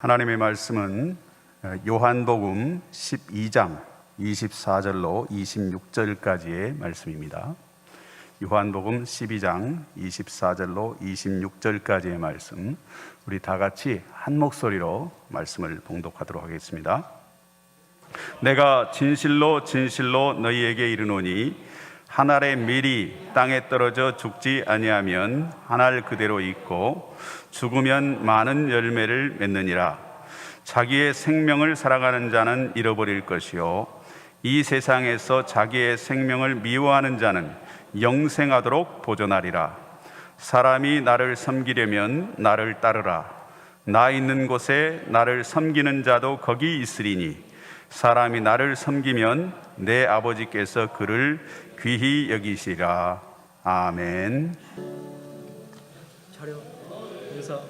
하나님의 말씀은 요한복음 12장 24절로 26절까지의 말씀입니다. 요한복음 12장 24절로 26절까지의 말씀, 우리 다 같이 한 목소리로 말씀을 봉독하도록 하겠습니다. 내가 진실로 진실로 너희에게 이르노니 한 알의 밀이 땅에 떨어져 죽지 아니하면 한 알 그대로 있고 죽으면 많은 열매를 맺느니라. 자기의 생명을 사랑하는 자는 잃어버릴 것이요 이 세상에서 자기의 생명을 미워하는 자는 영생하도록 보존하리라. 사람이 나를 섬기려면 나를 따르라. 나 있는 곳에 나를 섬기는 자도 거기 있으리니 사람이 나를 섬기면 내 아버지께서 그를 귀히 여기시리라. 아멘. 차려 인사.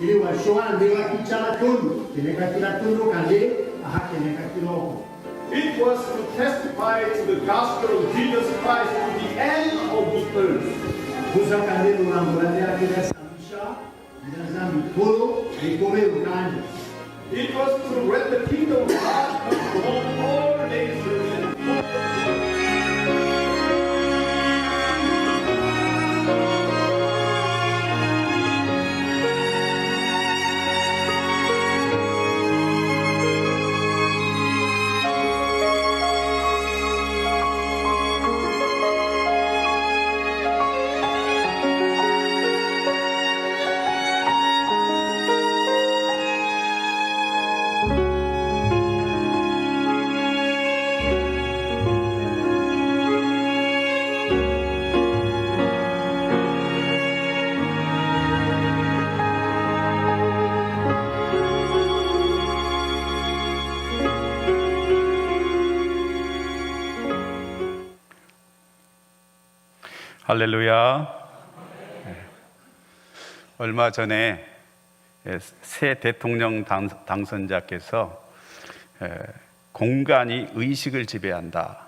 Ele washoa andega kichala tunu, keneka kila tunu kande, aha keneka kilo. It was to testify to the gospel of Jesus Christ to the end of the earth. Busa kande nurang berada kira samisha, dan zambi polo, ekome ukanje. It was to let the kingdom of God come among all nations and 할렐루야. 얼마 전에 새 대통령 당선자께서 공간이 의식을 지배한다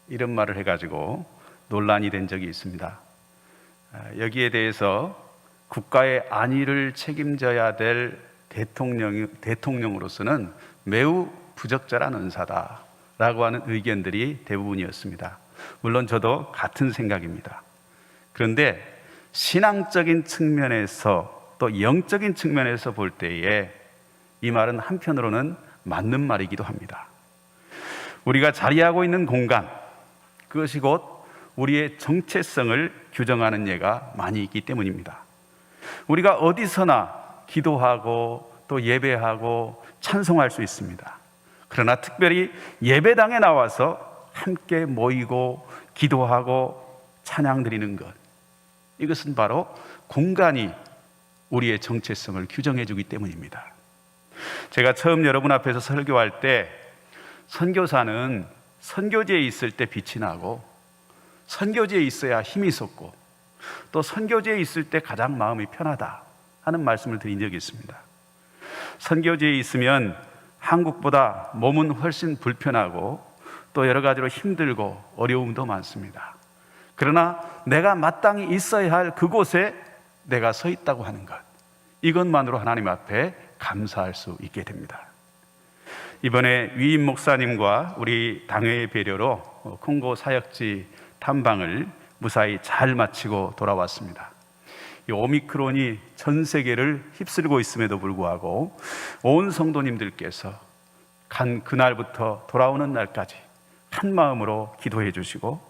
이런 말을 해가지고 논란이 된 적이 있습니다. 여기에 대해서 국가의 안위를 책임져야 될 대통령으로서는 매우 부적절한 은사다라고 하는 의견들이 대부분이었습니다. 물론 저도 같은 생각입니다. 그런데 신앙적인 측면에서 또 영적인 측면에서 볼 때에 이 말은 한편으로는 맞는 말이기도 합니다. 우리가 자리하고 있는 공간, 그것이 곧 우리의 정체성을 규정하는 예가 많이 있기 때문입니다. 우리가 어디서나 기도하고 또 예배하고 찬송할 수 있습니다. 그러나 특별히 예배당에 나와서 함께 모이고 기도하고 찬양 드리는 것, 이것은 바로 공간이 우리의 정체성을 규정해 주기 때문입니다. 제가 처음 여러분 앞에서 설교할 때 선교사는 선교지에 있을 때 빛이 나고 선교지에 있어야 힘이 솟고 또 선교지에 있을 때 가장 마음이 편하다 하는 말씀을 드린 적이 있습니다. 선교지에 있으면 한국보다 몸은 훨씬 불편하고 또 여러 가지로 힘들고 어려움도 많습니다. 그러나 내가 마땅히 있어야 할 그곳에 내가 서 있다고 하는 것, 이것만으로 하나님 앞에 감사할 수 있게 됩니다. 이번에 위임 목사님과 우리 당회의 배려로 콩고 사역지 탐방을 무사히 잘 마치고 돌아왔습니다. 이 오미크론이 전 세계를 휩쓸고 있음에도 불구하고 온 성도님들께서 간 그날부터 돌아오는 날까지 한 마음으로 기도해 주시고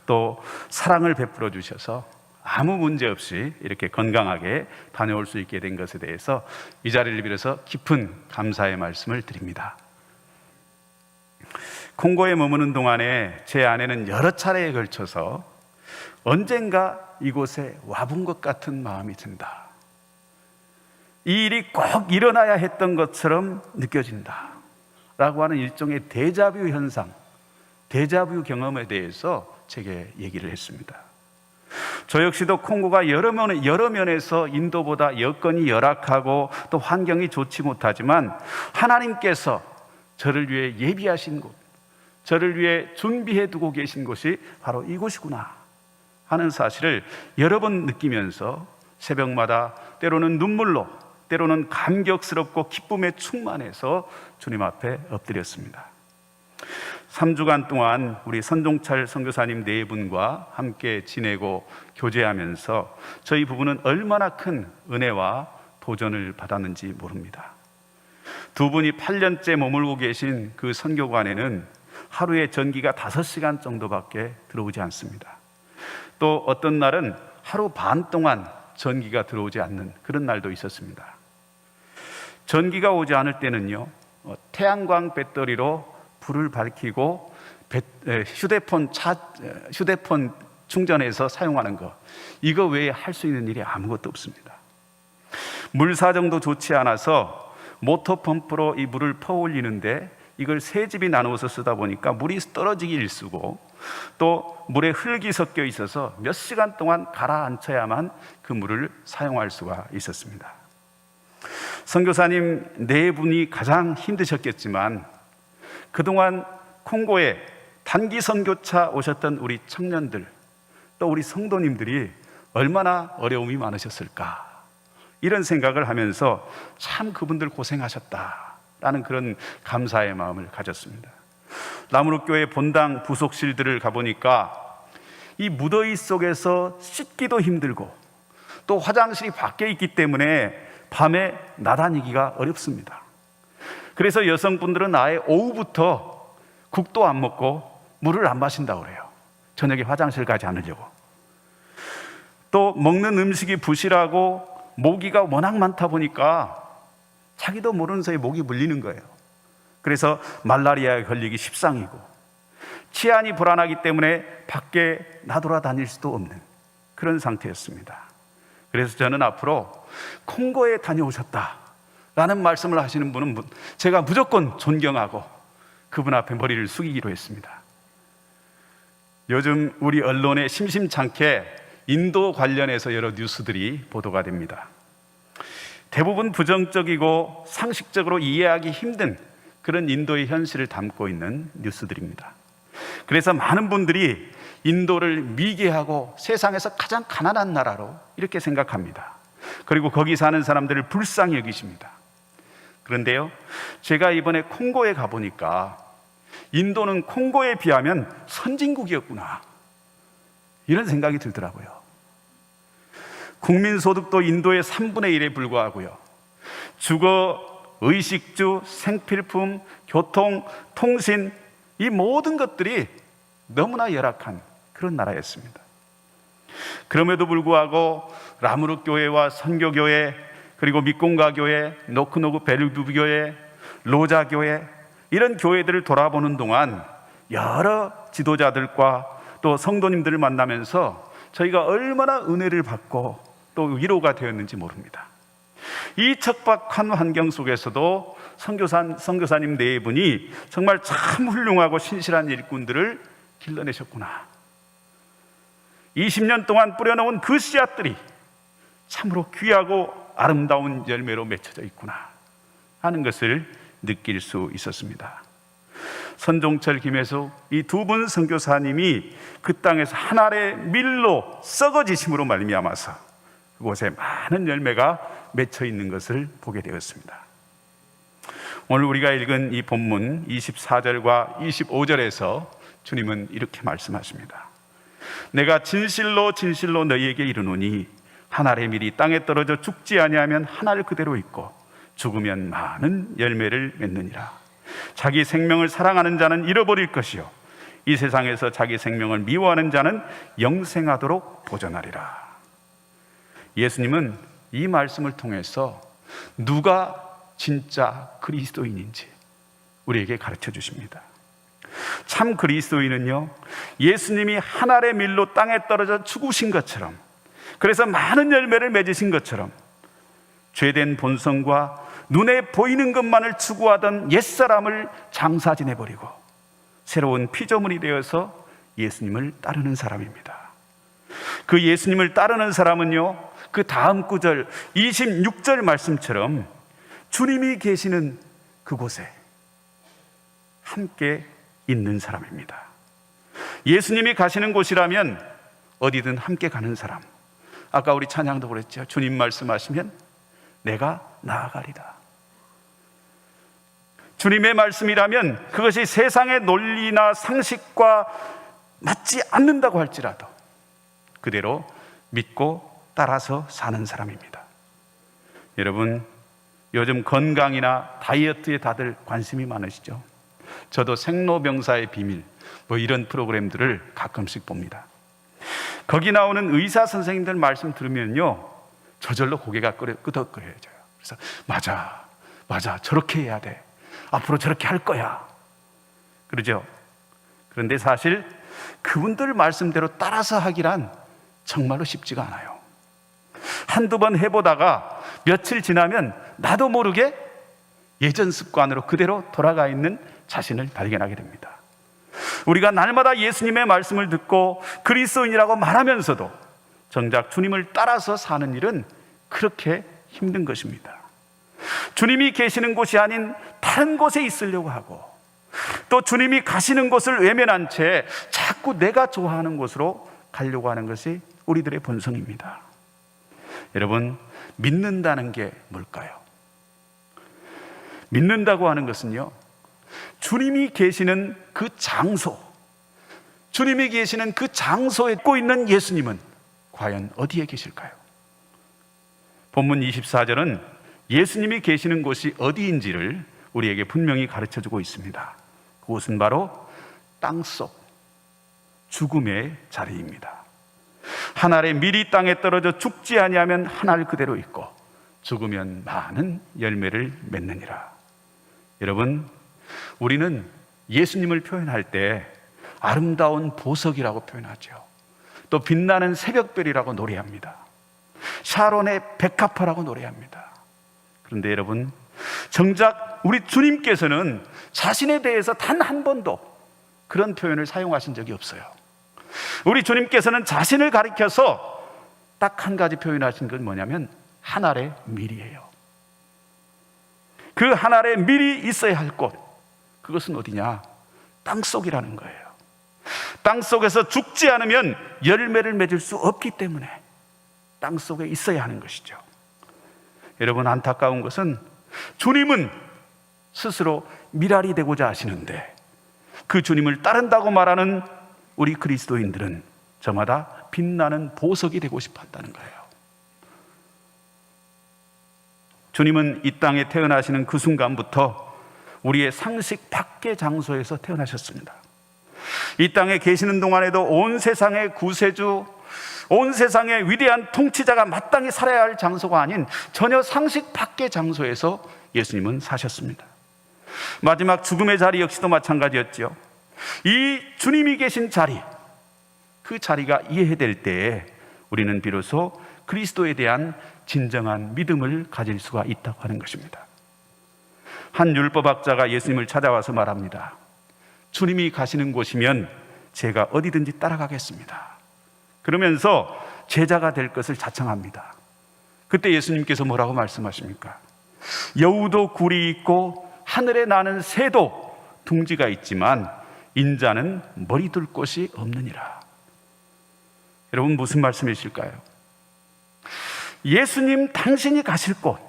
또 사랑을 베풀어 주셔서 아무 문제 없이 이렇게 건강하게 다녀올 수 있게 된 것에 대해서 이 자리를 빌어서 깊은 감사의 말씀을 드립니다. 콩고에 머무는 동안에 제 아내는 여러 차례에 걸쳐서 언젠가 이곳에 와본 것 같은 마음이 든다, 이 일이 꼭 일어나야 했던 것처럼 느껴진다 라고 하는 일종의 데자뷰 현상, 데자뷰 경험에 대해서 제게 얘기를 했습니다. 저 역시도 콩고가 여러 면에서 인도보다 여건이 열악하고 또 환경이 좋지 못하지만 하나님께서 저를 위해 예비하신 곳, 저를 위해 준비해 두고 계신 곳이 바로 이곳이구나 하는 사실을 여러 번 느끼면서 새벽마다 때로는 눈물로, 때로는 감격스럽고 기쁨에 충만해서 주님 앞에 엎드렸습니다. 3주간 동안 우리 선종철 선교사님 4분과 함께 지내고 교제하면서 저희 부부는 얼마나 큰 은혜와 도전을 받았는지 모릅니다. 두 분이 8년째 머물고 계신 그 선교관에는 하루에 전기가 5시간 정도밖에 들어오지 않습니다. 또 어떤 날은 하루 반 동안 전기가 들어오지 않는 그런 날도 있었습니다. 전기가 오지 않을 때는요, 태양광 배터리로 불을 밝히고 휴대폰 충전해서 사용하는 것, 이거 외에 할 수 있는 일이 아무것도 없습니다. 물 사정도 좋지 않아서 모터 펌프로 이 물을 퍼올리는데 이걸 3집이 나누어서 쓰다 보니까 물이 떨어지기 일쑤고 또 물에 흙이 섞여 있어서 몇 시간 동안 가라앉혀야만 그 물을 사용할 수가 있었습니다. 선교사님 네 분이 가장 힘드셨겠지만 그동안 콩고에 단기 선교차 오셨던 우리 청년들, 또 우리 성도님들이 얼마나 어려움이 많으셨을까, 이런 생각을 하면서 참 그분들 고생하셨다라는 그런 감사의 마음을 가졌습니다. 라무룩교회 본당 부속실들을 가보니까 이 무더위 속에서 씻기도 힘들고 또 화장실이 밖에 있기 때문에 밤에 나다니기가 어렵습니다. 그래서 여성분들은 아예 오후부터 국도 안 먹고 물을 안 마신다고 그래요. 저녁에 화장실 가지 않으려고. 또 먹는 음식이 부실하고 모기가 워낙 많다 보니까 자기도 모르는 사이에 모기 물리는 거예요. 그래서 말라리아에 걸리기 십상이고, 치안이 불안하기 때문에 밖에 나돌아다닐 수도 없는 그런 상태였습니다. 그래서 저는 앞으로 콩고에 다녀오셨다라는 말씀을 하시는 분은 제가 무조건 존경하고 그분 앞에 머리를 숙이기로 했습니다. 요즘 우리 언론에 심심찮게 인도 관련해서 여러 뉴스들이 보도가 됩니다. 대부분 부정적이고 상식적으로 이해하기 힘든 그런 인도의 현실을 담고 있는 뉴스들입니다. 그래서 많은 분들이 인도를 미개하고 세상에서 가장 가난한 나라로 이렇게 생각합니다. 그리고 거기 사는 사람들을 불쌍히 여기십니다. 그런데요, 제가 이번에 콩고에 가보니까 인도는 콩고에 비하면 선진국이었구나, 이런 생각이 들더라고요. 국민소득도 인도의 3분의 1에 불과하고요. 주거, 의식주, 생필품, 교통, 통신, 이 모든 것들이 너무나 열악한 그런 나라였습니다. 그럼에도 불구하고 라무룩 교회와 선교교회, 그리고 밑공가 교회, 노크노그 베르두 교회, 로자 교회, 이런 교회들을 돌아보는 동안 여러 지도자들과 또 성도님들을 만나면서 저희가 얼마나 은혜를 받고 또 위로가 되었는지 모릅니다. 이 척박한 환경 속에서도 선교사님 네 분이 정말 참 훌륭하고 신실한 일꾼들을 길러내셨구나. 20년 동안 뿌려놓은 그 씨앗들이 참으로 귀하고 아름다운 열매로 맺혀져 있구나 하는 것을 느낄 수 있었습니다. 선종철, 김혜수 이 두 분 선교사님이 그 땅에서 한 알의 밀로 썩어지심으로 말미암아서 그곳에 많은 열매가 맺혀 있는 것을 보게 되었습니다. 오늘 우리가 읽은 이 본문 24절과 25절에서 주님은 이렇게 말씀하십니다. 내가 진실로 진실로 너희에게 이르노니 한 알의 밀이 땅에 떨어져 죽지 아니하면 한 알 그대로 있고 죽으면 많은 열매를 맺느니라. 자기 생명을 사랑하는 자는 잃어버릴 것이요 이 세상에서 자기 생명을 미워하는 자는 영생하도록 보존하리라. 예수님은 이 말씀을 통해서 누가 진짜 그리스도인인지 우리에게 가르쳐 주십니다. 참 그리스도인은요, 예수님이 한 알의 밀로 땅에 떨어져 죽으신 것처럼, 그래서 많은 열매를 맺으신 것처럼 죄된 본성과 눈에 보이는 것만을 추구하던 옛사람을 장사지내버리고 새로운 피조물이 되어서 예수님을 따르는 사람입니다. 그 예수님을 따르는 사람은요, 그 다음 구절 26절 말씀처럼 주님이 계시는 그곳에 함께 있는 사람입니다. 예수님이 가시는 곳이라면 어디든 함께 가는 사람. 아까 우리 찬양도 그랬죠. 주님 말씀하시면 내가 나아가리라. 주님의 말씀이라면 그것이 세상의 논리나 상식과 맞지 않는다고 할지라도 그대로 믿고 따라서 사는 사람입니다. 여러분, 요즘 건강이나 다이어트에 다들 관심이 많으시죠? 저도 생로병사의 비밀 이런 프로그램들을 가끔씩 봅니다. 거기 나오는 의사 선생님들 말씀 들으면요, 저절로 고개가 끄덕거려져요. 그래서 맞아 저렇게 해야 돼, 앞으로 저렇게 할 거야 그러죠. 그런데 사실 그분들 말씀대로 따라서 하기란 정말로 쉽지가 않아요. 한두 번 해보다가 며칠 지나면 나도 모르게 예전 습관으로 그대로 돌아가 있는 자신을 발견하게 됩니다. 우리가 날마다 예수님의 말씀을 듣고 그리스도인이라고 말하면서도 정작 주님을 따라서 사는 일은 그렇게 힘든 것입니다. 주님이 계시는 곳이 아닌 다른 곳에 있으려고 하고, 또 주님이 가시는 곳을 외면한 채 자꾸 내가 좋아하는 곳으로 가려고 하는 것이 우리들의 본성입니다. 여러분, 믿는다는 게 뭘까요? 믿는다고 하는 것은요, 주님이 계시는 그 장소, 주님이 계시는 그 장소에 있고 있는 예수님은 과연 어디에 계실까요? 본문 24절은 예수님이 계시는 곳이 어디인지를 우리에게 분명히 가르쳐주고 있습니다. 그곳은 바로 땅속 죽음의 자리입니다. 한 알의 밀이 땅에 떨어져 죽지 아니하면 한 알 그대로 있고 죽으면 많은 열매를 맺느니라. 여러분, 우리는 예수님을 표현할 때 아름다운 보석이라고 표현하죠. 또 빛나는 새벽별이라고 노래합니다. 샤론의 백합화라고 노래합니다. 그런데 여러분, 정작 우리 주님께서는 자신에 대해서 단 한 번도 그런 표현을 사용하신 적이 없어요. 우리 주님께서는 자신을 가리켜서 딱 한 가지 표현하신 건 뭐냐면 한 알의 밀이에요. 그 한 알의 밀이 있어야 할 곳, 그것은 어디냐? 땅속이라는 거예요. 땅속에서 죽지 않으면 열매를 맺을 수 없기 때문에 땅속에 있어야 하는 것이죠. 여러분, 안타까운 것은 주님은 스스로 밀알이 되고자 하시는데 그 주님을 따른다고 말하는 우리 그리스도인들은 저마다 빛나는 보석이 되고 싶었다는 거예요. 주님은 이 땅에 태어나시는 그 순간부터 우리의 상식 밖의 장소에서 태어나셨습니다. 이 땅에 계시는 동안에도 온 세상의 구세주, 온 세상의 위대한 통치자가 마땅히 살아야 할 장소가 아닌 전혀 상식 밖의 장소에서 예수님은 사셨습니다. 마지막 죽음의 자리 역시도 마찬가지였죠. 이 주님이 계신 자리, 그 자리가 이해될 때에 우리는 비로소 그리스도에 대한 진정한 믿음을 가질 수가 있다고 하는 것입니다. 한 율법학자가 예수님을 찾아와서 말합니다. 주님이 가시는 곳이면 제가 어디든지 따라가겠습니다. 그러면서 제자가 될 것을 자청합니다. 그때 예수님께서 뭐라고 말씀하십니까? 여우도 굴이 있고 하늘에 나는 새도 둥지가 있지만 인자는 머리 둘 곳이 없느니라. 여러분, 무슨 말씀이실까요? 예수님 당신이 가실 곳,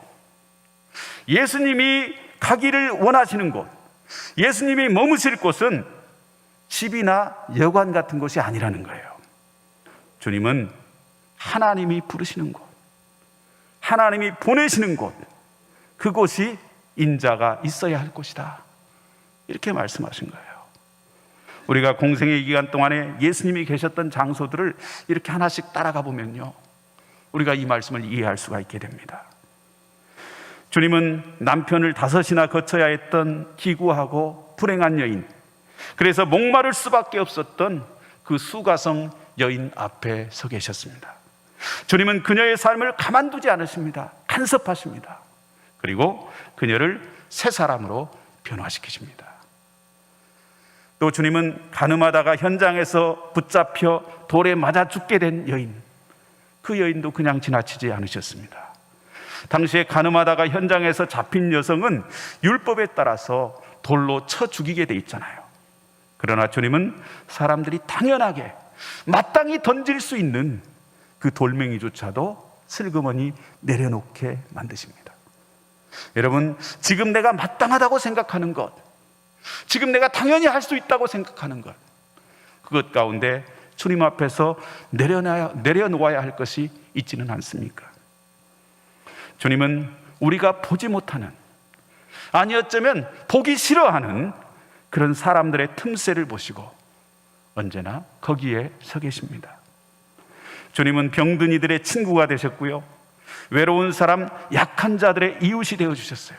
예수님이 가기를 원하시는 곳, 예수님이 머무실 곳은 집이나 여관 같은 곳이 아니라는 거예요. 주님은 하나님이 부르시는 곳, 하나님이 보내시는 곳, 그곳이 인자가 있어야 할 곳이다, 이렇게 말씀하신 거예요. 우리가 공생의 기간 동안에 예수님이 계셨던 장소들을 이렇게 하나씩 따라가 보면요, 우리가 이 말씀을 이해할 수가 있게 됩니다. 주님은 남편을 5이나 거쳐야 했던 기구하고 불행한 여인, 그래서 목마를 수밖에 없었던 그 수가성 여인 앞에 서 계셨습니다. 주님은 그녀의 삶을 가만두지 않으십니다. 간섭하십니다. 그리고 그녀를 새 사람으로 변화시키십니다. 또 주님은 가늠하다가 현장에서 붙잡혀 돌에 맞아 죽게 된 여인, 그 여인도 그냥 지나치지 않으셨습니다. 당시에 가늠하다가 현장에서 잡힌 여성은 율법에 따라서 돌로 쳐 죽이게 돼 있잖아요. 그러나 주님은 사람들이 당연하게 마땅히 던질 수 있는 그 돌멩이조차도 슬그머니 내려놓게 만드십니다. 여러분, 지금 내가 마땅하다고 생각하는 것, 지금 내가 당연히 할 수 있다고 생각하는 것, 그것 가운데 주님 앞에서 내려놓아야 할 것이 있지는 않습니까? 주님은 우리가 보지 못하는, 아니 어쩌면 보기 싫어하는 그런 사람들의 틈새를 보시고 언제나 거기에 서 계십니다. 주님은 병든 이들의 친구가 되셨고요, 외로운 사람, 약한 자들의 이웃이 되어주셨어요.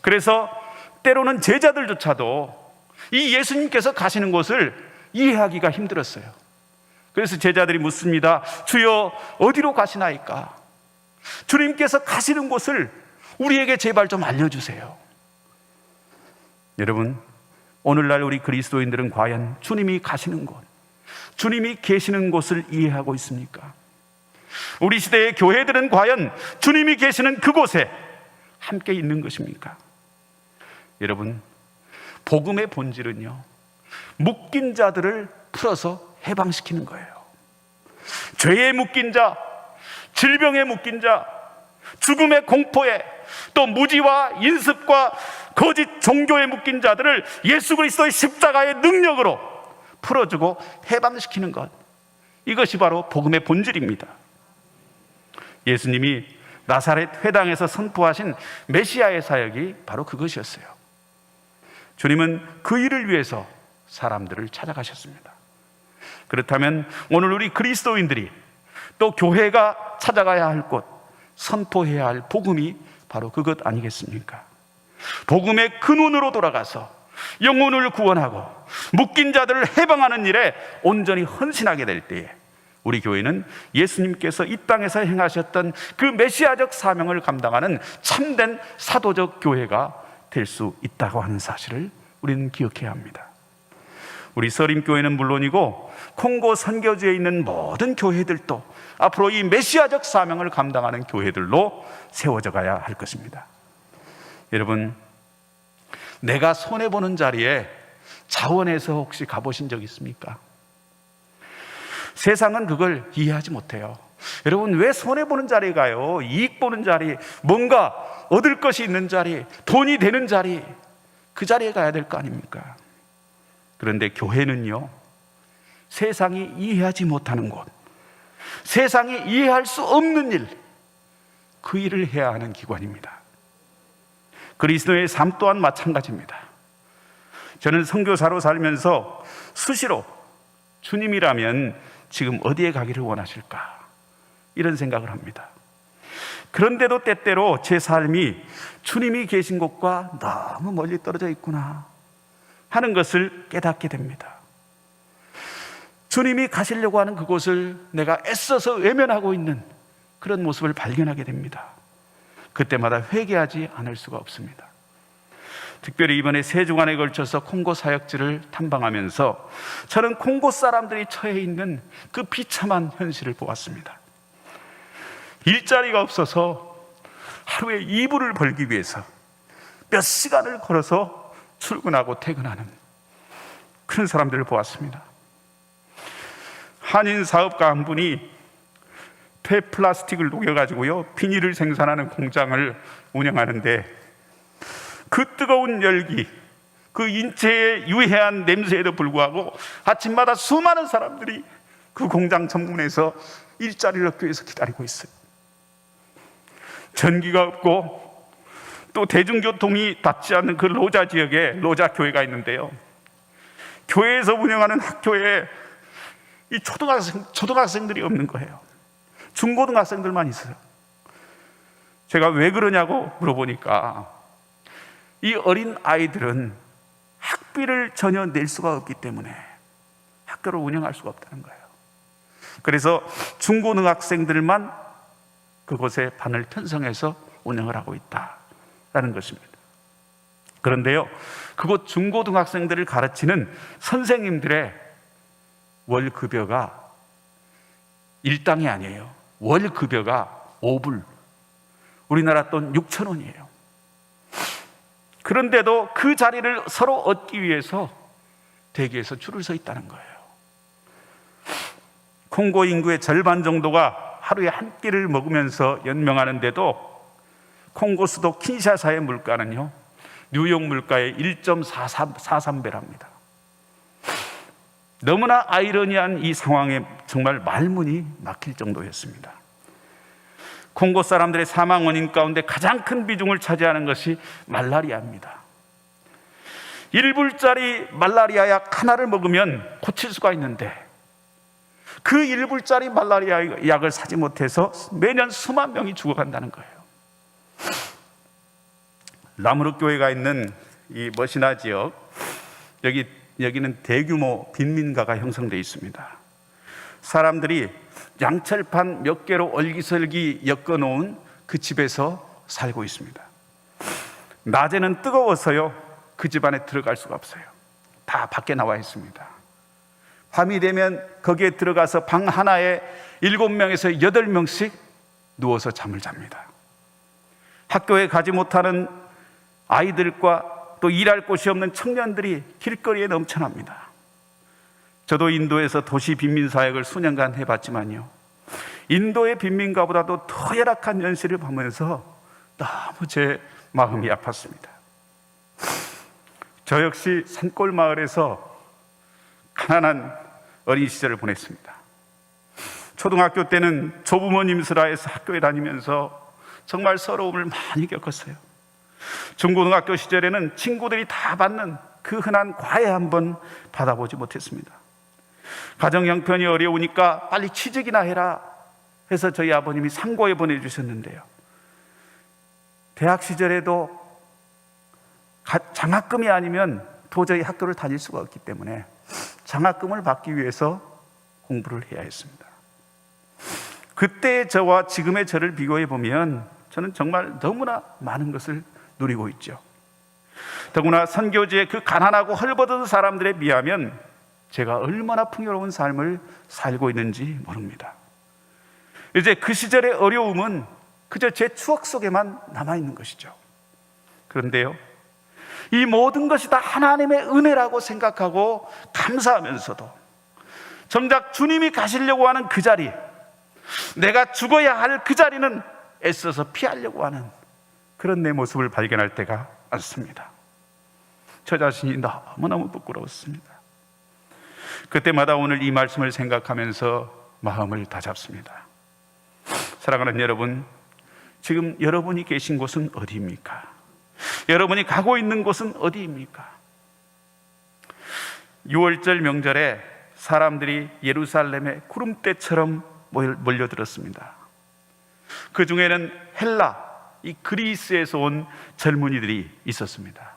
그래서 때로는 제자들조차도 이 예수님께서 가시는 곳을 이해하기가 힘들었어요. 그래서 제자들이 묻습니다. 주여, 어디로 가시나이까? 주님께서 가시는 곳을 우리에게 제발 좀 알려주세요. 여러분, 오늘날 우리 그리스도인들은 과연 주님이 가시는 곳, 주님이 계시는 곳을 이해하고 있습니까? 우리 시대의 교회들은 과연 주님이 계시는 그곳에 함께 있는 것입니까? 여러분, 복음의 본질은요, 묶인 자들을 풀어서 해방시키는 거예요. 죄에 묶인 자, 질병에 묶인 자, 죽음의 공포에, 또 무지와 인습과 거짓 종교에 묶인 자들을 예수 그리스도의 십자가의 능력으로 풀어주고 해방시키는 것, 이것이 바로 복음의 본질입니다. 예수님이 나사렛 회당에서 선포하신 메시아의 사역이 바로 그것이었어요. 주님은 그 일을 위해서 사람들을 찾아가셨습니다. 그렇다면 오늘 우리 그리스도인들이 또 교회가 찾아가야 할 곳, 선포해야 할 복음이 바로 그것 아니겠습니까? 복음의 근원으로 돌아가서 영혼을 구원하고 묶인 자들을 해방하는 일에 온전히 헌신하게 될 때에 우리 교회는 예수님께서 이 땅에서 행하셨던 그 메시아적 사명을 감당하는 참된 사도적 교회가 될 수 있다고 하는 사실을 우리는 기억해야 합니다. 우리 서림교회는 물론이고 콩고 선교지에 있는 모든 교회들도 앞으로 이 메시아적 사명을 감당하는 교회들로 세워져 가야 할 것입니다. 여러분, 내가 손해보는 자리에 자원해서 혹시 가보신 적 있습니까? 세상은 그걸 이해하지 못해요. 여러분, 왜 손해보는 자리에 가요? 이익 보는 자리, 뭔가 얻을 것이 있는 자리, 돈이 되는 자리, 그 자리에 가야 될 거 아닙니까? 그런데 교회는요, 세상이 이해하지 못하는 곳, 세상이 이해할 수 없는 일, 그 일을 해야 하는 기관입니다. 그리스도의 삶 또한 마찬가지입니다. 저는 선교사로 살면서 수시로 주님이라면 지금 어디에 가기를 원하실까, 이런 생각을 합니다. 그런데도 때때로 제 삶이 주님이 계신 곳과 너무 멀리 떨어져 있구나 하는 것을 깨닫게 됩니다. 주님이 가시려고 하는 그곳을 내가 애써서 외면하고 있는 그런 모습을 발견하게 됩니다. 그때마다 회개하지 않을 수가 없습니다. 특별히 이번에 3주간에 걸쳐서 콩고 사역지를 탐방하면서 저는 콩고 사람들이 처해 있는 그 비참한 현실을 보았습니다. 일자리가 없어서 하루에 이불을 벌기 위해서 몇 시간을 걸어서 출근하고 퇴근하는 그런 사람들을 보았습니다. 한인 사업가 한 분이 폐플라스틱을 녹여가지고요, 비닐을 생산하는 공장을 운영하는데 그 뜨거운 열기, 그 인체에 유해한 냄새에도 불구하고 아침마다 수많은 사람들이 그 공장 정문에서 일자리를 얻기 위해서 기다리고 있어요. 전기가 없고 또 대중교통이 닿지 않는 그 로자 지역에 로자 교회가 있는데요, 교회에서 운영하는 학교에 이 초등학생들이 없는 거예요. 중고등학생들만 있어요. 제가 왜 그러냐고 물어보니까 이 어린 아이들은 학비를 전혀 낼 수가 없기 때문에 학교를 운영할 수가 없다는 거예요. 그래서 중고등학생들만 그곳에 반을 편성해서 운영을 하고 있다라는 것입니다. 그런데요, 그곳 중고등학생들을 가르치는 선생님들의 월급여가 일당이 아니에요. 월급여가 5불, 우리나라 돈 6,000원이에요. 그런데도 그 자리를 서로 얻기 위해서 대기에서 줄을 서 있다는 거예요. 콩고 인구의 절반 정도가 하루에 한 끼를 먹으면서 연명하는데도 콩고 수도 킨샤사의 물가는요, 뉴욕 물가의 1.43배랍니다. 너무나 아이러니한 이 상황에 정말 말문이 막힐 정도였습니다. 콩고 사람들의 사망 원인 가운데 가장 큰 비중을 차지하는 것이 말라리아입니다. 1불짜리 말라리아 약 하나를 먹으면 고칠 수가 있는데 그 1불짜리 말라리아 약을 사지 못해서 매년 수만 명이 죽어간다는 거예요. 라무르 교회가 있는 이 머시나 지역, 여기는 대규모 빈민가가 형성되어 있습니다. 사람들이 양철판 몇 개로 얼기설기 엮어놓은 그 집에서 살고 있습니다. 낮에는 뜨거워서요, 그 집 안에 들어갈 수가 없어요. 다 밖에 나와 있습니다. 밤이 되면 거기에 들어가서 방 하나에 7명에서 8명씩 누워서 잠을 잡니다. 학교에 가지 못하는 아이들과 또 일할 곳이 없는 청년들이 길거리에 넘쳐납니다. 저도 인도에서 도시 빈민 사역을 수년간 해봤지만요, 인도의 빈민가보다도 더 열악한 현실을 보면서 너무 제 마음이 아팠습니다. 저 역시 산골 마을에서 가난한 어린 시절을 보냈습니다. 초등학교 때는 조부모님 슬하에서 학교에 다니면서 정말 서러움을 많이 겪었어요. 중고등학교 시절에는 친구들이 다 받는 그 흔한 과외 한 번 받아보지 못했습니다. 가정 형편이 어려우니까 빨리 취직이나 해라 해서 저희 아버님이 상고에 보내주셨는데요, 대학 시절에도 장학금이 아니면 도저히 학교를 다닐 수가 없기 때문에 장학금을 받기 위해서 공부를 해야 했습니다. 그때의 저와 지금의 저를 비교해 보면 저는 정말 너무나 많은 것을 누리고 있죠. 더구나 선교지의 그 가난하고 헐벗은 사람들에 비하면 제가 얼마나 풍요로운 삶을 살고 있는지 모릅니다. 이제 그 시절의 어려움은 그저 제 추억 속에만 남아있는 것이죠. 그런데요, 이 모든 것이 다 하나님의 은혜라고 생각하고 감사하면서도 정작 주님이 가시려고 하는 그 자리, 내가 죽어야 할 그 자리는 애써서 피하려고 하는 그런 내 모습을 발견할 때가 많습니다. 저 자신이 너무너무 부끄러웠습니다. 그때마다 오늘 이 말씀을 생각하면서 마음을 다잡습니다. 사랑하는 여러분, 지금 여러분이 계신 곳은 어디입니까? 여러분이 가고 있는 곳은 어디입니까? 6월절 명절에 사람들이 예루살렘에 구름대처럼 몰려들었습니다. 그 중에는 헬라, 이 그리스에서 온 젊은이들이 있었습니다.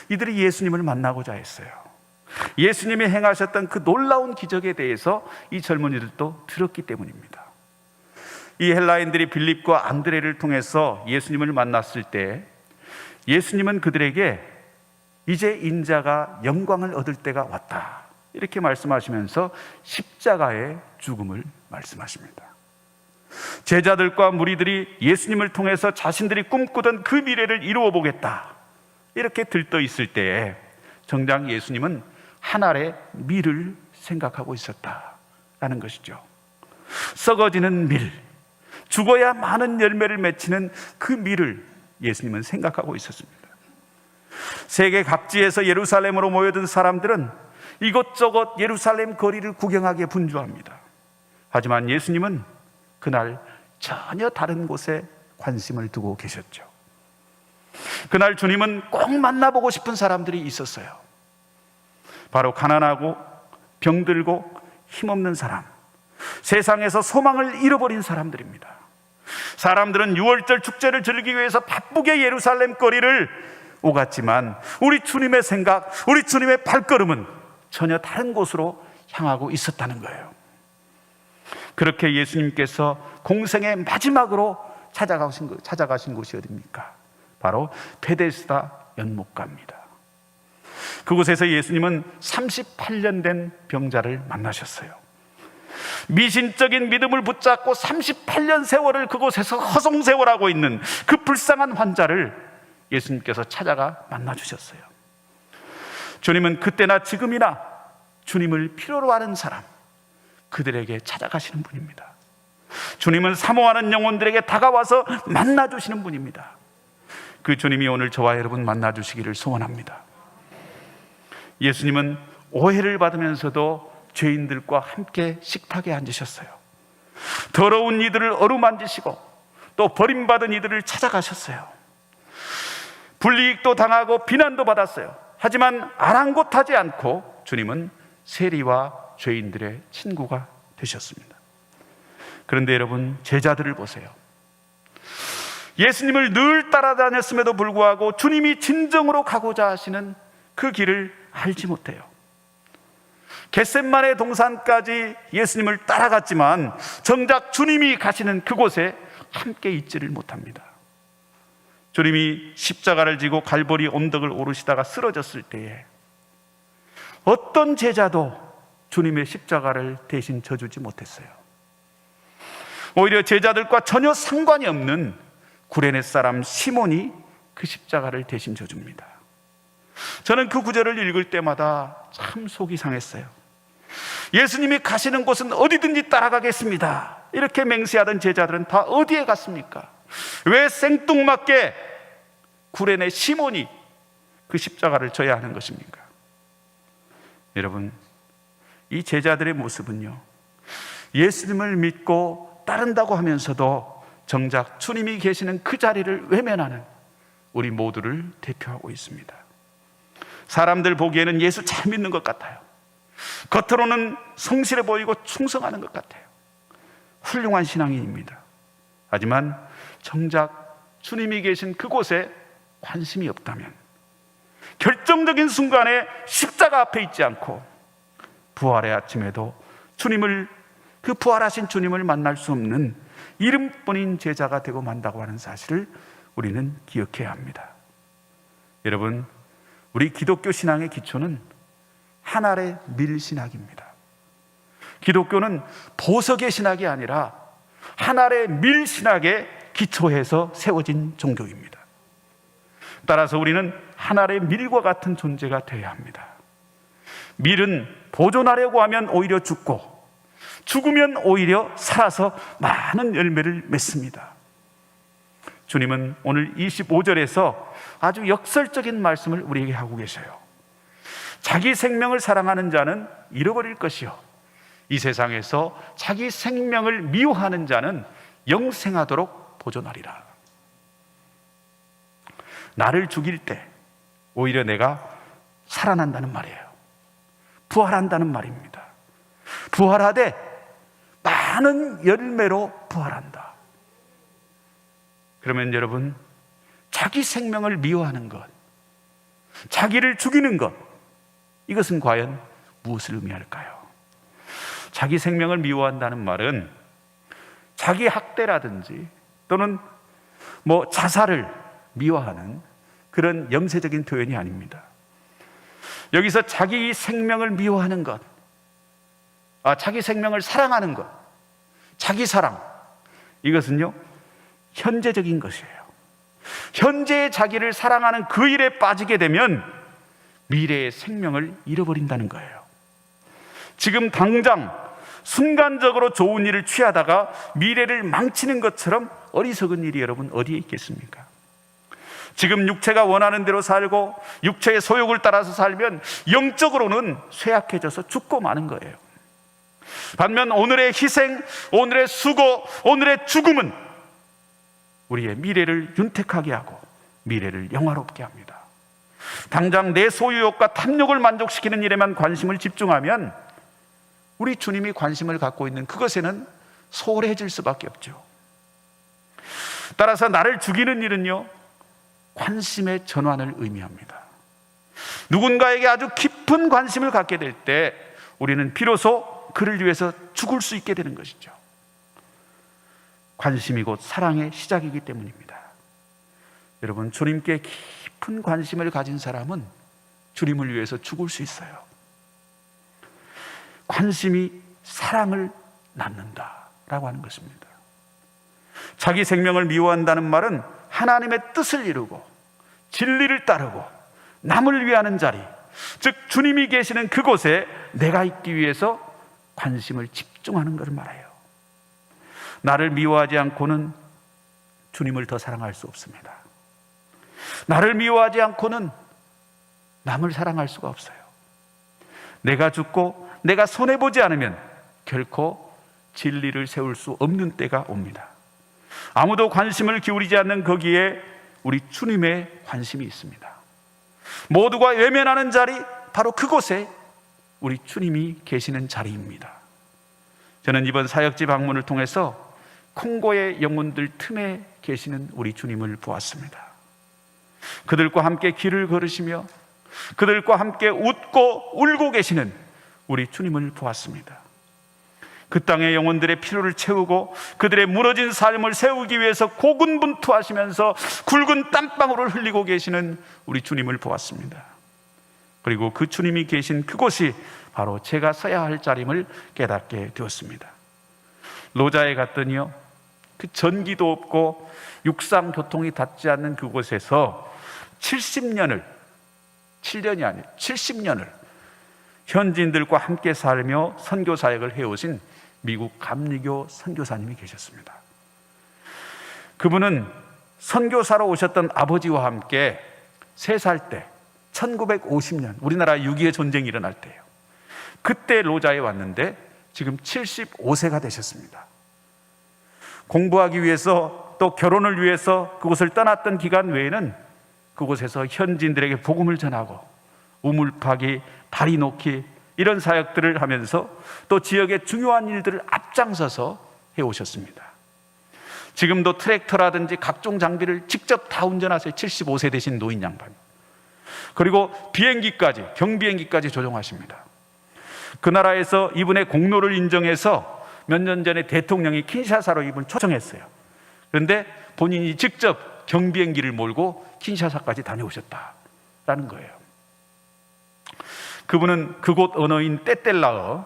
이들이 예수님을 만나고자 했어요. 예수님이 행하셨던 그 놀라운 기적에 대해서 이 젊은이들도 들었기 때문입니다. 이 헬라인들이 빌립과 안드레를 통해서 예수님을 만났을 때 예수님은 그들에게 이제 인자가 영광을 얻을 때가 왔다, 이렇게 말씀하시면서 십자가의 죽음을 말씀하십니다. 제자들과 무리들이 예수님을 통해서 자신들이 꿈꾸던 그 미래를 이루어 보겠다, 이렇게 들떠 있을 때에 정작 예수님은 한 알의 밀을 생각하고 있었다라는 것이죠. 썩어지는 밀, 죽어야 많은 열매를 맺히는 그 밀을 예수님은 생각하고 있었습니다. 세계 각지에서 예루살렘으로 모여든 사람들은 이것저것 예루살렘 거리를 구경하기에 분주합니다. 하지만 예수님은 그날 전혀 다른 곳에 관심을 두고 계셨죠. 그날 주님은 꼭 만나보고 싶은 사람들이 있었어요. 바로 가난하고 병들고 힘없는 사람, 세상에서 소망을 잃어버린 사람들입니다. 사람들은 6월절 축제를 즐기기 위해서 바쁘게 예루살렘 거리를 오갔지만 우리 주님의 생각, 우리 주님의 발걸음은 전혀 다른 곳으로 향하고 있었다는 거예요. 그렇게 예수님께서 공생의 마지막으로 찾아가신 곳이 어디입니까? 바로 베데스다 연못가입니다. 그곳에서 예수님은 38년 된 병자를 만나셨어요. 미신적인 믿음을 붙잡고 38년 세월을 그곳에서 허송세월하고 있는 그 불쌍한 환자를 예수님께서 찾아가 만나주셨어요. 주님은 그때나 지금이나 주님을 필요로 하는 사람, 그들에게 찾아가시는 분입니다. 주님은 사모하는 영혼들에게 다가와서 만나주시는 분입니다. 그 주님이 오늘 저와 여러분 만나주시기를 소원합니다. 예수님은 오해를 받으면서도 죄인들과 함께 식탁에 앉으셨어요. 더러운 이들을 어루만지시고 또 버림받은 이들을 찾아가셨어요. 불이익도 당하고 비난도 받았어요. 하지만 아랑곳하지 않고 주님은 세리와 죄인들의 친구가 되셨습니다. 그런데 여러분, 제자들을 보세요. 예수님을 늘 따라다녔음에도 불구하고 주님이 진정으로 가고자 하시는 그 길을 알지 못해요. 겟셋마네 동산까지 예수님을 따라갔지만 정작 주님이 가시는 그곳에 함께 있지를 못합니다. 주님이 십자가를 지고 갈보리 언덕을 오르시다가 쓰러졌을 때에 어떤 제자도 주님의 십자가를 대신 져주지 못했어요. 오히려 제자들과 전혀 상관이 없는 구레네 사람 시몬이 그 십자가를 대신 져줍니다. 저는 그 구절을 읽을 때마다 참 속이 상했어요. 예수님이 가시는 곳은 어디든지 따라가겠습니다, 이렇게 맹세하던 제자들은 다 어디에 갔습니까? 왜 생뚱맞게 구레네 시몬이 그 십자가를 져야 하는 것입니까? 여러분, 이 제자들의 모습은요, 예수님을 믿고 따른다고 하면서도 정작 주님이 계시는 그 자리를 외면하는 우리 모두를 대표하고 있습니다. 사람들 보기에는 예수 잘 믿는 것 같아요. 겉으로는 성실해 보이고 충성하는 것 같아요. 훌륭한 신앙인입니다. 하지만 정작 주님이 계신 그곳에 관심이 없다면, 결정적인 순간에 십자가 앞에 있지 않고 부활의 아침에도 주님을, 그 부활하신 주님을 만날 수 없는 이름뿐인 제자가 되고 만다고 하는 사실을 우리는 기억해야 합니다. 여러분, 우리 기독교 신앙의 기초는 한 알의 밀신학입니다. 기독교는 보석의 신학이 아니라 한 알의 밀신학에 기초해서 세워진 종교입니다. 따라서 우리는 한 알의 밀과 같은 존재가 되어야 합니다. 밀은 보존하려고 하면 오히려 죽고, 죽으면 오히려 살아서 많은 열매를 맺습니다. 주님은 오늘 25절에서 아주 역설적인 말씀을 우리에게 하고 계셔요. 자기 생명을 사랑하는 자는 잃어버릴 것이요, 이 세상에서 자기 생명을 미워하는 자는 영생하도록 보존하리라. 나를 죽일 때 오히려 내가 살아난다는 말이에요. 부활한다는 말입니다. 부활하되 많은 열매로 부활한다. 그러면 여러분, 자기 생명을 미워하는 것, 자기를 죽이는 것, 이것은 과연 무엇을 의미할까요? 자기 생명을 미워한다는 말은 자기 학대라든지 또는 자살을 미워하는 그런 염세적인 표현이 아닙니다. 여기서 자기 생명을 미워하는 것, 자기 생명을 사랑하는 것, 자기 사랑, 이것은요, 현재적인 것이에요. 현재의 자기를 사랑하는 그 일에 빠지게 되면 미래의 생명을 잃어버린다는 거예요. 지금 당장 순간적으로 좋은 일을 취하다가 미래를 망치는 것처럼 어리석은 일이 여러분 어디에 있겠습니까? 지금 육체가 원하는 대로 살고 육체의 소욕을 따라서 살면 영적으로는 쇠약해져서 죽고 마는 거예요. 반면 오늘의 희생, 오늘의 수고, 오늘의 죽음은 우리의 미래를 윤택하게 하고 미래를 영화롭게 합니다. 당장 내 소유욕과 탐욕을 만족시키는 일에만 관심을 집중하면 우리 주님이 관심을 갖고 있는 그것에는 소홀해질 수밖에 없죠. 따라서 나를 죽이는 일은요, 관심의 전환을 의미합니다. 누군가에게 아주 깊은 관심을 갖게 될 때 우리는 비로소 그를 위해서 죽을 수 있게 되는 것이죠. 관심이 곧 사랑의 시작이기 때문입니다. 여러분, 주님께 깊은 관심을 가진 사람은 주님을 위해서 죽을 수 있어요. 관심이 사랑을 낳는다라고 하는 것입니다. 자기 생명을 미워한다는 말은 하나님의 뜻을 이루고 진리를 따르고 남을 위하는 자리, 즉 주님이 계시는 그곳에 내가 있기 위해서 관심을 집중하는 것을 말해요. 나를 미워하지 않고는 주님을 더 사랑할 수 없습니다. 나를 미워하지 않고는 남을 사랑할 수가 없어요. 내가 죽고 내가 손해보지 않으면 결코 진리를 세울 수 없는 때가 옵니다. 아무도 관심을 기울이지 않는 거기에 우리 주님의 관심이 있습니다. 모두가 외면하는 자리, 바로 그곳에 우리 주님이 계시는 자리입니다. 저는 이번 사역지 방문을 통해서 콩고의 영혼들 틈에 계시는 우리 주님을 보았습니다. 그들과 함께 길을 걸으시며 그들과 함께 웃고 울고 계시는 우리 주님을 보았습니다. 그 땅의 영혼들의 필요를 채우고 그들의 무너진 삶을 세우기 위해서 고군분투하시면서 굵은 땀방울을 흘리고 계시는 우리 주님을 보았습니다. 그리고 그 주님이 계신 그곳이 바로 제가 서야 할 자리임을 깨닫게 되었습니다. 로자에 갔더니요, 그 전기도 없고 육상 교통이 닿지 않는 그곳에서 70년을 7년이 아니에요. 70년을 현지인들과 함께 살며 선교 사역을 해오신 미국 감리교 선교사님이 계셨습니다. 그분은 선교사로 오셨던 아버지와 함께 3살 때 1950년 우리나라 6.25 전쟁이 일어날 때예요. 그때 로자에 왔는데 지금 75세가 되셨습니다. 공부하기 위해서 또 결혼을 위해서 그곳을 떠났던 기간 외에는 그곳에서 현지인들에게 복음을 전하고 우물 파기, 다리 놓기 이런 사역들을 하면서 또 지역의 중요한 일들을 앞장서서 해오셨습니다. 지금도 트랙터라든지 각종 장비를 직접 다 운전하세요. 75세 되신 노인 양반. 그리고 비행기까지, 경비행기까지 조종하십니다. 그 나라에서 이분의 공로를 인정해서 몇 년 전에 대통령이 킨샤사로 이분 초청했어요. 그런데 본인이 직접 경비행기를 몰고 킨샤사까지 다녀오셨다라는 거예요. 그분은 그곳 언어인 떼뗄라어,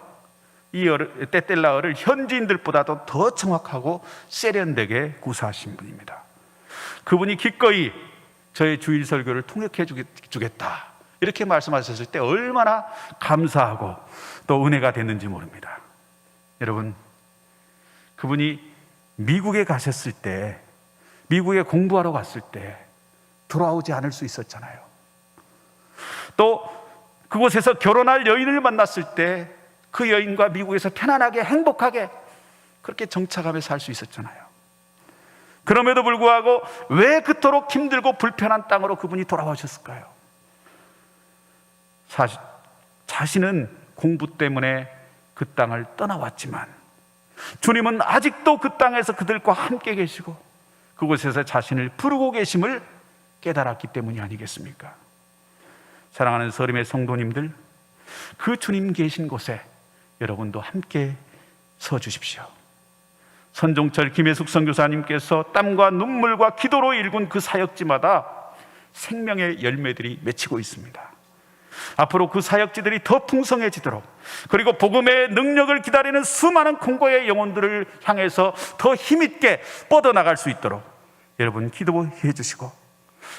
떼뗄라어를 현지인들보다도 더 정확하고 세련되게 구사하신 분입니다. 그분이 기꺼이 저의 주일 설교를 통역해 주겠다 이렇게 말씀하셨을 때 얼마나 감사하고 또 은혜가 됐는지 모릅니다. 여러분, 그분이 미국에 가셨을 때, 미국에 공부하러 갔을 때 돌아오지 않을 수 있었잖아요. 또 그곳에서 결혼할 여인을 만났을 때 그 여인과 미국에서 편안하게 행복하게 그렇게 정착하며 살 수 있었잖아요. 그럼에도 불구하고 왜 그토록 힘들고 불편한 땅으로 그분이 돌아오셨을까요? 자신은 공부 때문에 그 땅을 떠나왔지만 주님은 아직도 그 땅에서 그들과 함께 계시고 그곳에서 자신을 부르고 계심을 깨달았기 때문이 아니겠습니까? 사랑하는 서림의 성도님들, 그 주님 계신 곳에 여러분도 함께 서 주십시오. 선종철 김혜숙 선교사님께서 땀과 눈물과 기도로 일군 그 사역지마다 생명의 열매들이 맺히고 있습니다. 앞으로 그 사역지들이 더 풍성해지도록, 그리고 복음의 능력을 기다리는 수많은 콩고의 영혼들을 향해서 더 힘있게 뻗어나갈 수 있도록 여러분 기도해 주시고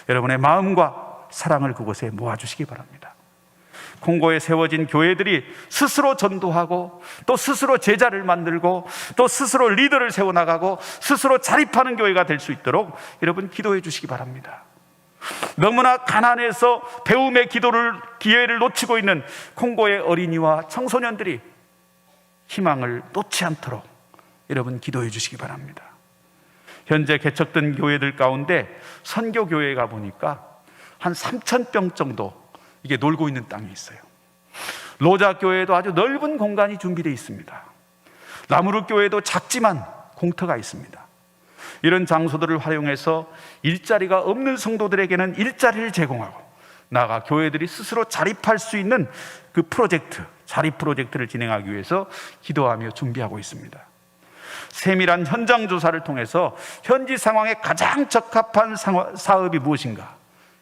여러분의 마음과 사랑을 그곳에 모아주시기 바랍니다. 콩고에 세워진 교회들이 스스로 전도하고 또 스스로 제자를 만들고 또 스스로 리더를 세워나가고 스스로 자립하는 교회가 될 수 있도록 여러분 기도해 주시기 바랍니다. 너무나 가난해서 배움의 기회를 놓치고 있는 콩고의 어린이와 청소년들이 희망을 놓지 않도록 여러분 기도해 주시기 바랍니다. 현재 개척된 교회들 가운데 선교교회에 가보니까 한 3,000평 정도 이게 놀고 있는 땅이 있어요. 로자교회도 아주 넓은 공간이 준비되어 있습니다. 나무르교회도 작지만 공터가 있습니다. 이런 장소들을 활용해서 일자리가 없는 성도들에게는 일자리를 제공하고 나아가 교회들이 스스로 자립할 수 있는 그 프로젝트, 자립 프로젝트를 진행하기 위해서 기도하며 준비하고 있습니다. 세밀한 현장 조사를 통해서 현지 상황에 가장 적합한 사업이 무엇인가,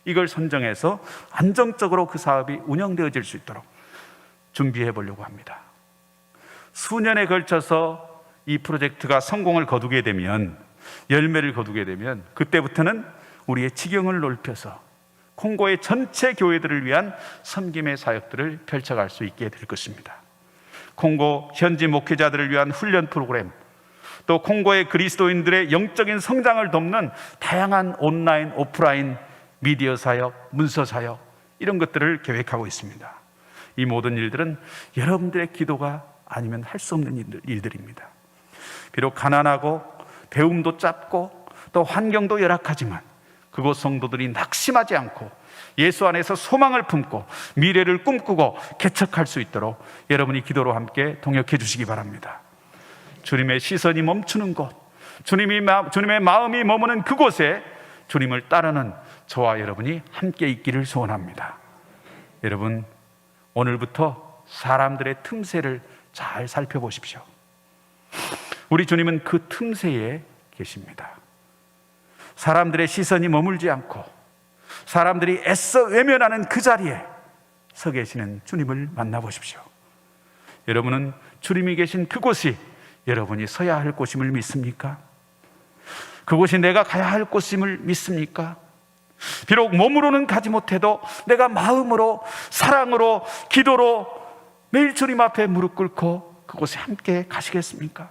이걸 선정해서 안정적으로 그 사업이 운영되어질 수 있도록 준비해 보려고 합니다. 수년에 걸쳐서 이 프로젝트가 성공을 거두게 되면, 열매를 거두게 되면 그때부터는 우리의 지경을 넓혀서 콩고의 전체 교회들을 위한 섬김의 사역들을 펼쳐갈 수 있게 될 것입니다. 콩고 현지 목회자들을 위한 훈련 프로그램, 또 콩고의 그리스도인들의 영적인 성장을 돕는 다양한 온라인, 오프라인 미디어 사역, 문서 사역, 이런 것들을 계획하고 있습니다. 이 모든 일들은 여러분들의 기도가 아니면 할 수 없는 일들입니다. 비록 가난하고 배움도 짧고 또 환경도 열악하지만 그곳 성도들이 낙심하지 않고 예수 안에서 소망을 품고 미래를 꿈꾸고 개척할 수 있도록 여러분이 기도로 함께 동역해 주시기 바랍니다. 주님의 시선이 멈추는 곳, 주님의 마음이 머무는 그곳에 주님을 따르는 저와 여러분이 함께 있기를 소원합니다. 여러분, 오늘부터 사람들의 틈새를 잘 살펴보십시오. 우리 주님은 그 틈새에 계십니다. 사람들의 시선이 머물지 않고 사람들이 애써 외면하는 그 자리에 서 계시는 주님을 만나보십시오. 여러분은 주님이 계신 그곳이 여러분이 서야 할 곳임을 믿습니까? 그곳이 내가 가야 할 곳임을 믿습니까? 비록 몸으로는 가지 못해도 내가 마음으로, 사랑으로, 기도로 매일 주님 앞에 무릎 꿇고 그곳에 함께 가시겠습니까?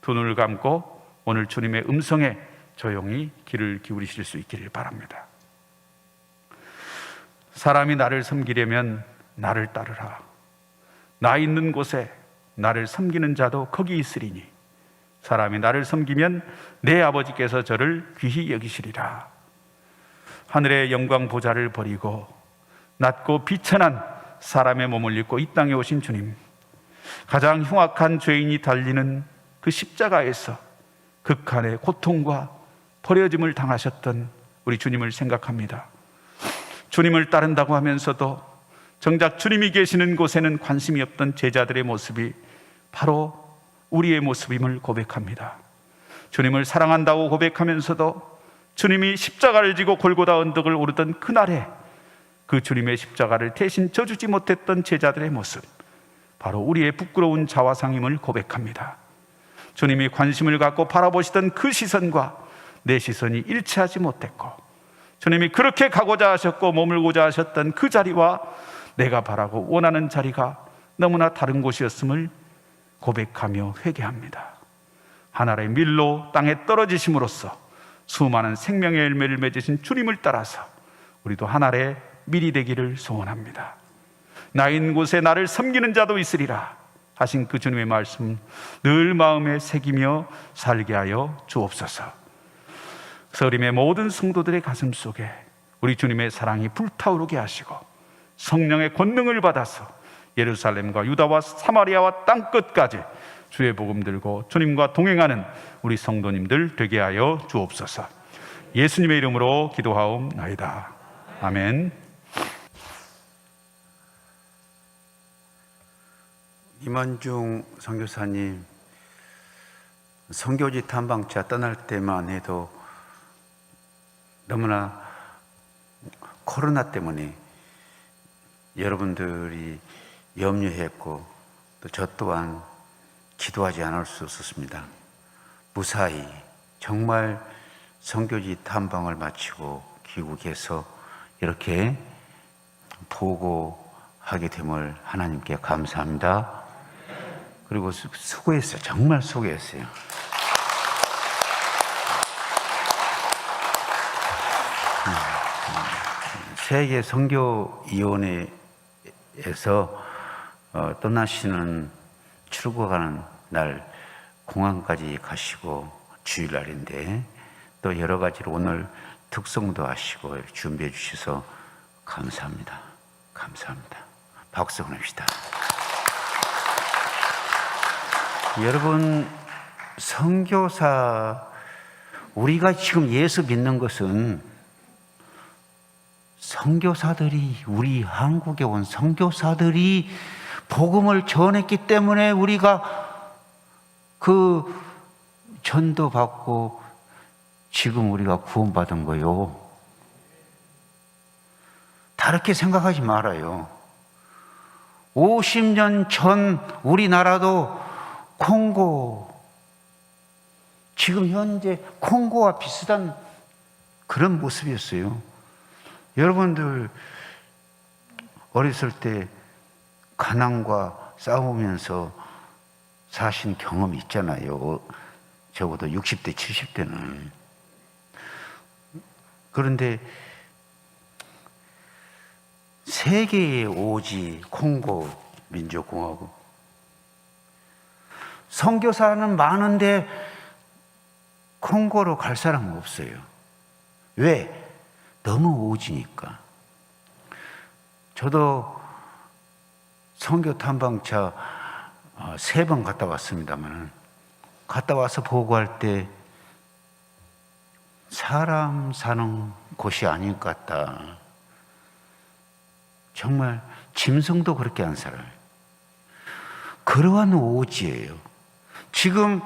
두 눈을 감고 오늘 주님의 음성에 조용히 귀를 기울이실 수 있기를 바랍니다. 사람이 나를 섬기려면 나를 따르라. 나 있는 곳에 나를 섬기는 자도 거기 있으리니 사람이 나를 섬기면 내 아버지께서 저를 귀히 여기시리라. 하늘의 영광 보좌를 버리고 낮고 비천한 사람의 몸을 입고 이 땅에 오신 주님, 가장 흉악한 죄인이 달리는 그 십자가에서 극한의 고통과 버려짐을 당하셨던 우리 주님을 생각합니다. 주님을 따른다고 하면서도 정작 주님이 계시는 곳에는 관심이 없던 제자들의 모습이 바로 우리의 모습임을 고백합니다. 주님을 사랑한다고 고백하면서도 주님이 십자가를 지고 골고다 언덕을 오르던 그날에 그 주님의 십자가를 대신 져주지 못했던 제자들의 모습, 바로 우리의 부끄러운 자화상임을 고백합니다. 주님이 관심을 갖고 바라보시던 그 시선과 내 시선이 일치하지 못했고, 주님이 그렇게 가고자 하셨고 머물고자 하셨던 그 자리와 내가 바라고 원하는 자리가 너무나 다른 곳이었음을 고백하며 회개합니다. 하늘의 밀로 땅에 떨어지심으로써 수많은 생명의 열매를 맺으신 주님을 따라서 우리도 하늘의 밀이 되기를 소원합니다. 나 있는 곳에 나를 섬기는 자도 있으리라 하신 그 주님의 말씀 늘 마음에 새기며 살게 하여 주옵소서. 서림의 모든 성도들의 가슴 속에 우리 주님의 사랑이 불타오르게 하시고 성령의 권능을 받아서 예루살렘과 유다와 사마리아와 땅끝까지 주의 복음 들고 주님과 동행하는 우리 성도님들 되게 하여 주옵소서. 예수님의 이름으로 기도하옵나이다. 아멘. 임원중 선교사님, 선교지 탐방차 떠날 때만 해도 너무나 코로나 때문에 여러분들이 염려했고 또 저 또한 기도하지 않을 수 없었습니다. 무사히 정말 선교지 탐방을 마치고 귀국해서 이렇게 보고하게 됨을 하나님께 감사합니다. 그리고 수고했어요. 정말 수고했어요. 세계 선교위원회에서 떠나시는 출국하는 날 공항까지 가시고 주일날인데 또 여러 가지로 오늘 특송도 하시고 준비해 주셔서 감사합니다. 감사합니다. 박수 보냅시다. 여러분, 선교사, 우리가 지금 예수 믿는 것은 선교사들이, 우리 한국에 온 선교사들이 복음을 전했기 때문에 우리가 그 전도 받고 지금 우리가 구원받은 거요. 다르게 생각하지 말아요. 50년 전 우리나라도 콩고, 지금 현재 콩고와 비슷한 그런 모습이었어요. 여러분들 어렸을 때 가난과 싸우면서 사신 경험이 있잖아요. 적어도 60대, 70대는. 그런데 세계에 오지 콩고 민주공화국. 선교사는 많은데 콩고로 갈 사람은 없어요. 왜? 너무 오지니까. 저도 선교 탐방차 3번 갔다 왔습니다만, 갔다 와서 보고할 때 사람 사는 곳이 아닌 것 같다. 정말 짐승도 그렇게 안 살아요. 그러한 오지예요. 지금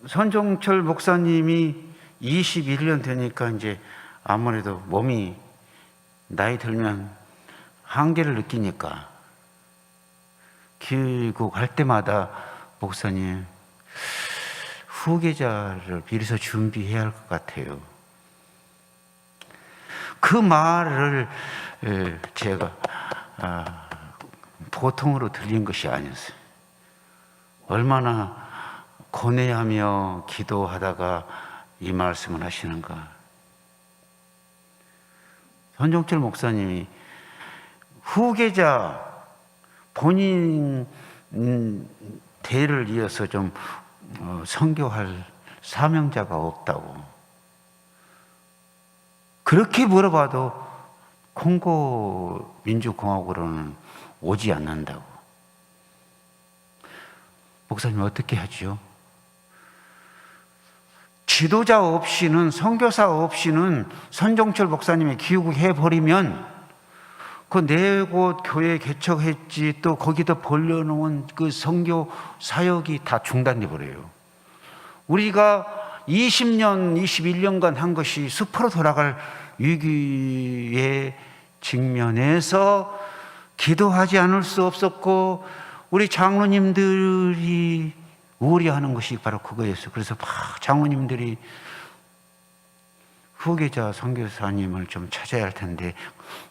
선종철 목사님이 21년 되니까 이제 아무래도 몸이 나이 들면 한계를 느끼니까 귀국할 때마다 목사님 후계자를 미리서 준비해야 할 것 같아요. 그 말을 제가 보통으로 들린 것이 아니었어요. 얼마나 고뇌하며 기도하다가 이 말씀을 하시는가. 선종철 목사님이 후계자 본인 대를 이어서 좀 선교할 사명자가 없다고 그렇게 물어봐도 콩고 민주공화국으로는 오지 않는다고. 목사님 어떻게 하죠? 지도자 없이는, 선교사 없이는 선종철 목사님이 귀국해버리면 그 네 곳 교회 개척했지 또 거기다 벌려놓은 그 선교 사역이 다 중단돼 버려요. 우리가 20년, 21년간 한 것이 숲으로 돌아갈 위기에 직면해서 기도하지 않을 수 없었고, 우리 장로님들이 우려하는 것이 바로 그거였어요. 그래서 막 장로님들이 후계자 선교사님을 좀 찾아야 할 텐데,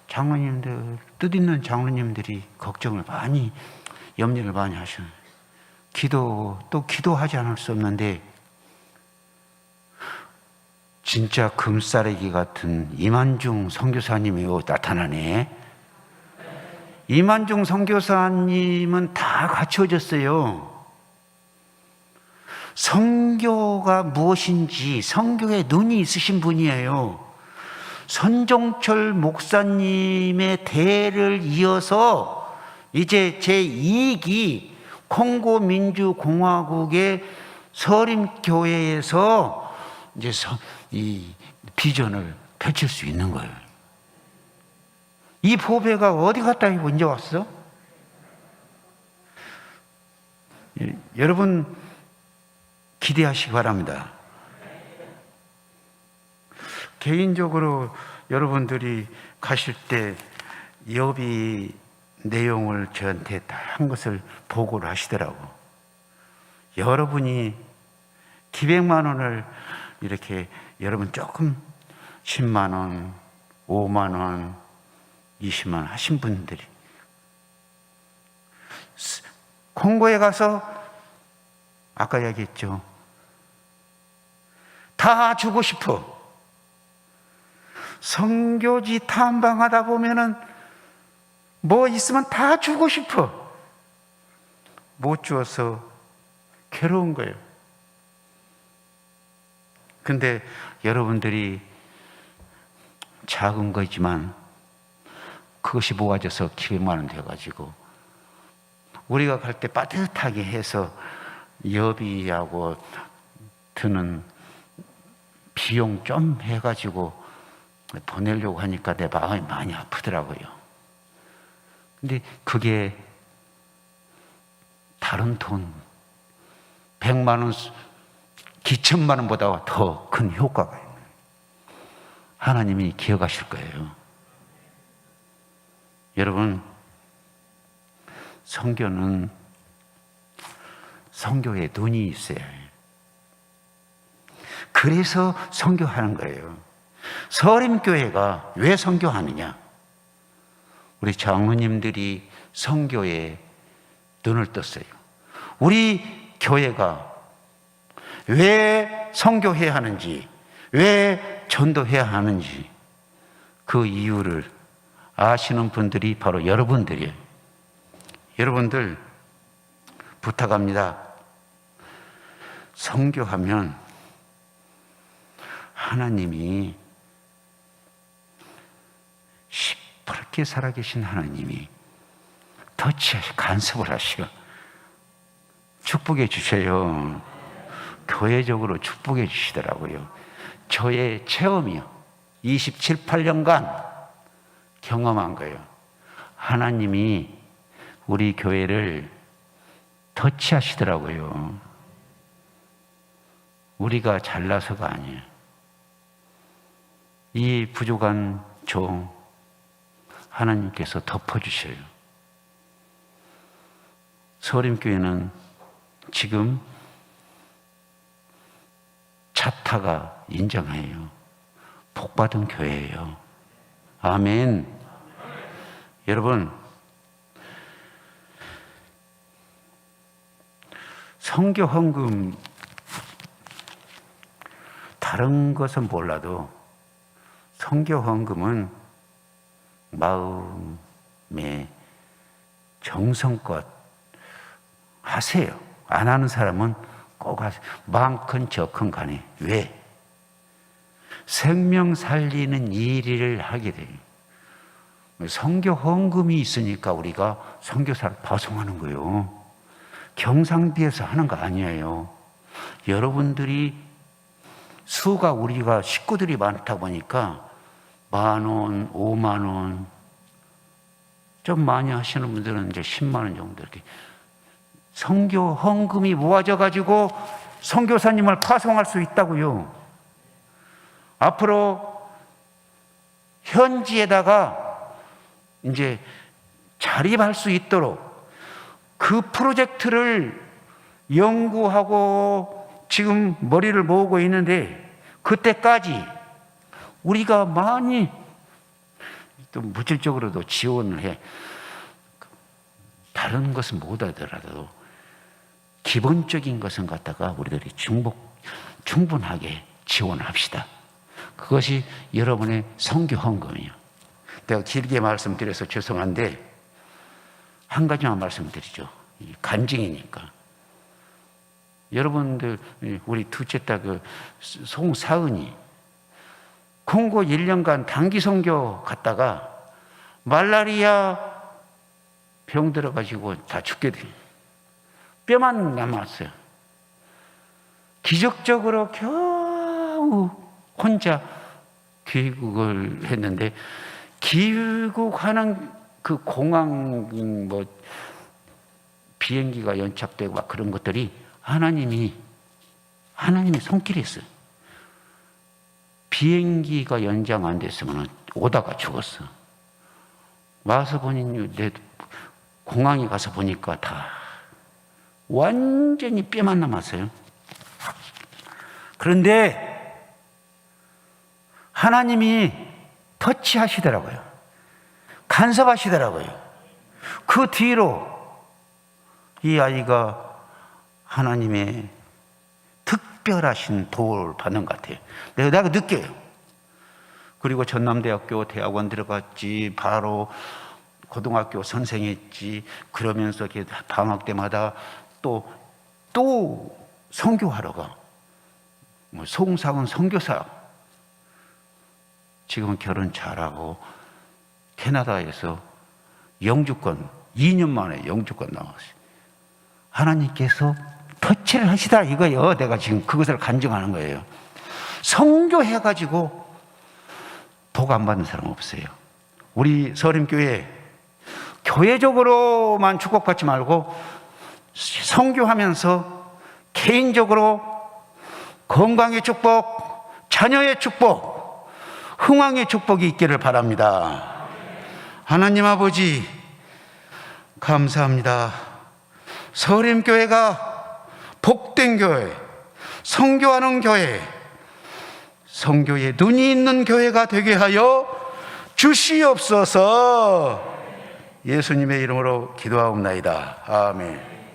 장로님들, 뜻있는 장로님들이 걱정을 많이, 염려를 많이 하셔요. 또 기도하지 않을 수 없는데, 진짜 금싸레기 같은 이만중 선교사님이 나타나네. 이만중 선교사님은 다 갖춰졌어요. 선교가 무엇인지 선교에 눈이 있으신 분이에요. 선종철 목사님의 대를 이어서 이제 제2기 콩고 민주공화국의 서림교회에서 이제 이 비전을 펼칠 수 있는 거예요. 이 보배가 어디 갔다 언제 왔어? 여러분 기대하시기 바랍니다. 개인적으로 여러분들이 가실 때 여비 내용을 저한테 다 한 것을 보고를 하시더라고. 여러분이 기백만 원을 이렇게 여러분 조금 10만 원, 5만 원, 20만 원 하신 분들이 콩고에 가서 아까 얘기했죠. 다 주고 싶어. 선교지 탐방하다 보면은 뭐 있으면 다 주고 싶어. 못 주어서 괴로운 거예요. 근데 여러분들이 작은 거지만 그것이 모아져서 기백만 원 돼가지고 우리가 갈 때 빠듯하게 해서 여비하고 드는 비용 좀 해가지고 보내려고 하니까 내 마음이 많이 아프더라고요. 근데 그게 다른 돈 100만 원, 기천만 원보다 더 큰 효과가 있는 거예요. 하나님이 기억하실 거예요. 여러분, 선교는 선교에 눈이 있어야 해요. 그래서 선교하는 거예요. 서림교회가 왜 선교하느냐? 우리 장로님들이 선교에 눈을 떴어요. 우리 교회가 왜 선교해야 하는지, 왜 전도해야 하는지 그 이유를 아시는 분들이 바로 여러분들이에요. 여러분들 부탁합니다. 선교하면 하나님이 시퍼렇게 살아계신 하나님이 터치하시, 간섭을 하시고 축복해 주셔요. 교회적으로 축복해 주시더라고요. 저의 체험이요. 27, 8년간 경험한 거예요. 하나님이 우리 교회를 터치하시더라고요. 우리가 잘나서가 아니에요. 이 부족한 종 하나님께서 덮어주셔요. 서림교회는 지금 차타가 인정해요. 복받은 교회예요. 아멘. 여러분, 선교 헌금 다른 것은 몰라도 선교 헌금은 마음에 정성껏 하세요. 안 하는 사람은 꼭 하세요. 많건 적건 간에. 왜? 생명 살리는 일을 하게 돼요. 선교 헌금이 있으니까 우리가 선교사를 파송하는 거예요. 경상비에서 하는 거 아니에요. 여러분들이 수가 우리가 식구들이 많다 보니까 10,000원, 50,000원, 좀 많이 하시는 분들은 이제 10만 원 정도 이렇게 선교 헌금이 모아져 가지고 선교사님을 파송할 수 있다고요. 앞으로 현지에다가 이제 자립할 수 있도록 그 프로젝트를 연구하고 지금 머리를 모으고 있는데, 그때까지 우리가 많이 또 물질적으로도 지원을 해. 다른 것은 못 하더라도 기본적인 것은 갖다가 우리들이 충분하게 지원합시다. 그것이 여러분의 선교 헌금이에요. 내가 길게 말씀드려서 죄송한데 한 가지만 말씀드리죠. 간증이니까. 여러분들, 우리 둘째 딸 송사은이 콩고 1년간 단기 선교 갔다가 말라리아 병 들어가지고 다 죽게 돼요. 뼈만 남았어요. 기적적으로 겨우 혼자 귀국을 했는데, 귀국하는 그 공항 비행기가 연착되고 막 그런 것들이 하나님이 손길이 있어요. 비행기가 연장 안 됐으면 오다가 죽었어. 와서 보니 내 공항에 가서 보니까 다 완전히 뼈만 남았어요. 그런데 하나님이 터치하시더라고요. 간섭하시더라고요. 그 뒤로 이 아이가 하나님의 특별하신 도움을 받는 것 같아요. 내가 느껴요. 그리고 전남대학교 대학원 들어갔지, 바로 고등학교 선생했지. 그러면서 이렇게 방학 때마다 또 선교하러 가. 송사은 선교사. 지금은 결혼 잘하고 캐나다에서 영주권 2년 만에 영주권 나왔어요. 하나님께서 터치를 하시다 이거예요. 내가 지금 그것을 간증하는 거예요. 선교해가지고 복 안 받는 사람 없어요. 우리 서림교회 교회적으로만 축복받지 말고 선교하면서 개인적으로 건강의 축복, 자녀의 축복, 흥왕의 축복이 있기를 바랍니다. 하나님 아버지 감사합니다. 서림교회가 복된 교회, 선교하는 교회, 선교에 눈이 있는 교회가 되게 하여 주시옵소서. 예수님의 이름으로 기도하옵나이다. 아멘.